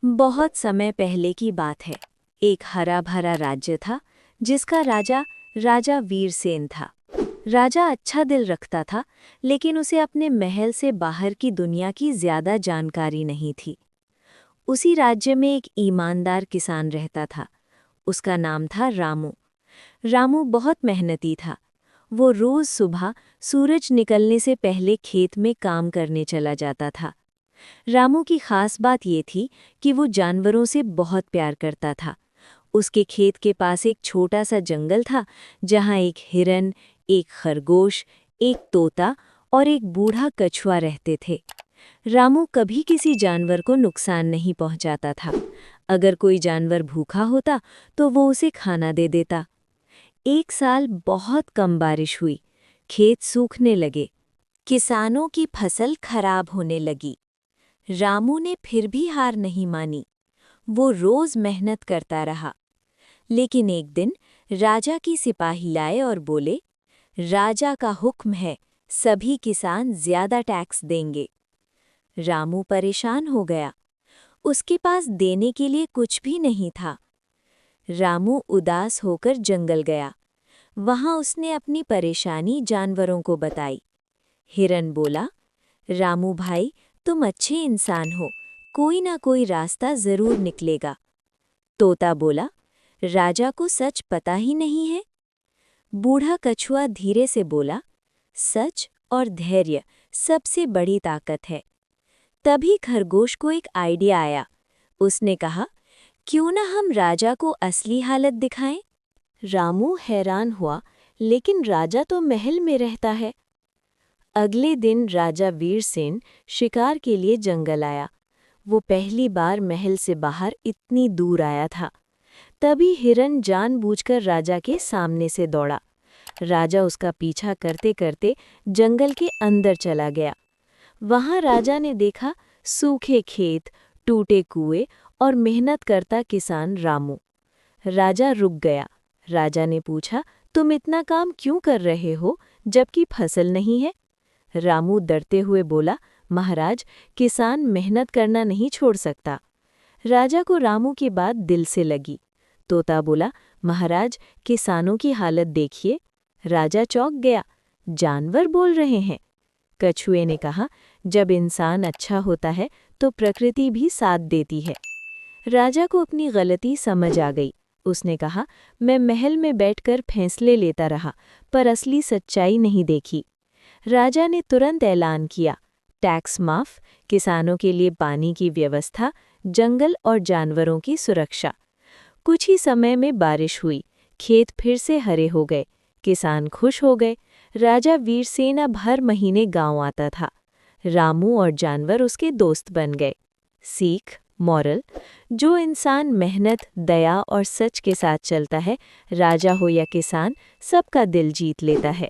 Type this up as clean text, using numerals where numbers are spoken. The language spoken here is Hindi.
बहुत समय पहले की बात है। एक हरा भरा राज्य था जिसका राजा राजा वीरसेन था। राजा अच्छा दिल रखता था, लेकिन उसे अपने महल से बाहर की दुनिया की ज्यादा जानकारी नहीं थी। उसी राज्य में एक ईमानदार किसान रहता था। उसका नाम था रामू। रामू बहुत मेहनती था। वो रोज सुबह सूरज निकलने से पहले खेत में काम करने चला जाता था। रामू की खास बात ये थी कि वो जानवरों से बहुत प्यार करता था। उसके खेत के पास एक छोटा सा जंगल था, जहाँ एक हिरन, एक खरगोश, एक तोता और एक बूढ़ा कछुआ रहते थे। रामू कभी किसी जानवर को नुकसान नहीं पहुंचाता था। अगर कोई जानवर भूखा होता तो वो उसे खाना दे देता। एक साल बहुत कम बारिश हुई। खेत सूखने लगे। किसानों की फसल खराब होने लगी। रामू ने फिर भी हार नहीं मानी। वो रोज मेहनत करता रहा। लेकिन एक दिन राजा की सिपाही लाए और बोले, राजा का हुक्म है, सभी किसान ज्यादा टैक्स देंगे। रामू परेशान हो गया। उसके पास देने के लिए कुछ भी नहीं था। रामू उदास होकर जंगल गया। वहां उसने अपनी परेशानी जानवरों को बताई। हिरन बोला, रामू भाई, तुम अच्छे इंसान हो, कोई ना कोई रास्ता जरूर निकलेगा। तोता बोला, राजा को सच पता ही नहीं है। बूढ़ा कछुआ धीरे से बोला, सच और धैर्य सबसे बड़ी ताकत है। तभी खरगोश को एक आइडिया आया। उसने कहा, क्यों ना हम राजा को असली हालत दिखाएं। रामू हैरान हुआ, लेकिन राजा तो महल में रहता है। अगले दिन राजा वीरसेन शिकार के लिए जंगल आया। वो पहली बार महल से बाहर इतनी दूर आया था। तभी हिरन जानबूझकर राजा के सामने से दौड़ा। राजा उसका पीछा करते करते जंगल के अंदर चला गया। वहां राजा ने देखा सूखे खेत, टूटे कुएं और मेहनत करता किसान रामू। राजा रुक गया। राजा ने पूछा, तुम इतना काम क्यों कर रहे हो जबकि फसल नहीं है? रामू डरते हुए बोला, महाराज, किसान मेहनत करना नहीं छोड़ सकता। राजा को रामू की बात दिल से लगी। तोता बोला, महाराज, किसानों की हालत देखिए। राजा चौंक गया, जानवर बोल रहे हैं। कछुए ने कहा, जब इंसान अच्छा होता है तो प्रकृति भी साथ देती है। राजा को अपनी गलती समझ आ गई। उसने कहा, मैं महल में बैठकर फैसले लेता रहा, पर असली सच्चाई नहीं देखी। राजा ने तुरंत ऐलान किया, टैक्स माफ, किसानों के लिए पानी की व्यवस्था, जंगल और जानवरों की सुरक्षा। कुछ ही समय में बारिश हुई। खेत फिर से हरे हो गए। किसान खुश हो गए। राजा वीरसेन अब हर महीने गांव आता था। रामू और जानवर उसके दोस्त बन गए। सीख, मॉरल, जो इंसान मेहनत, दया और सच के साथ चलता है, राजा हो या किसान, सबका दिल जीत लेता है।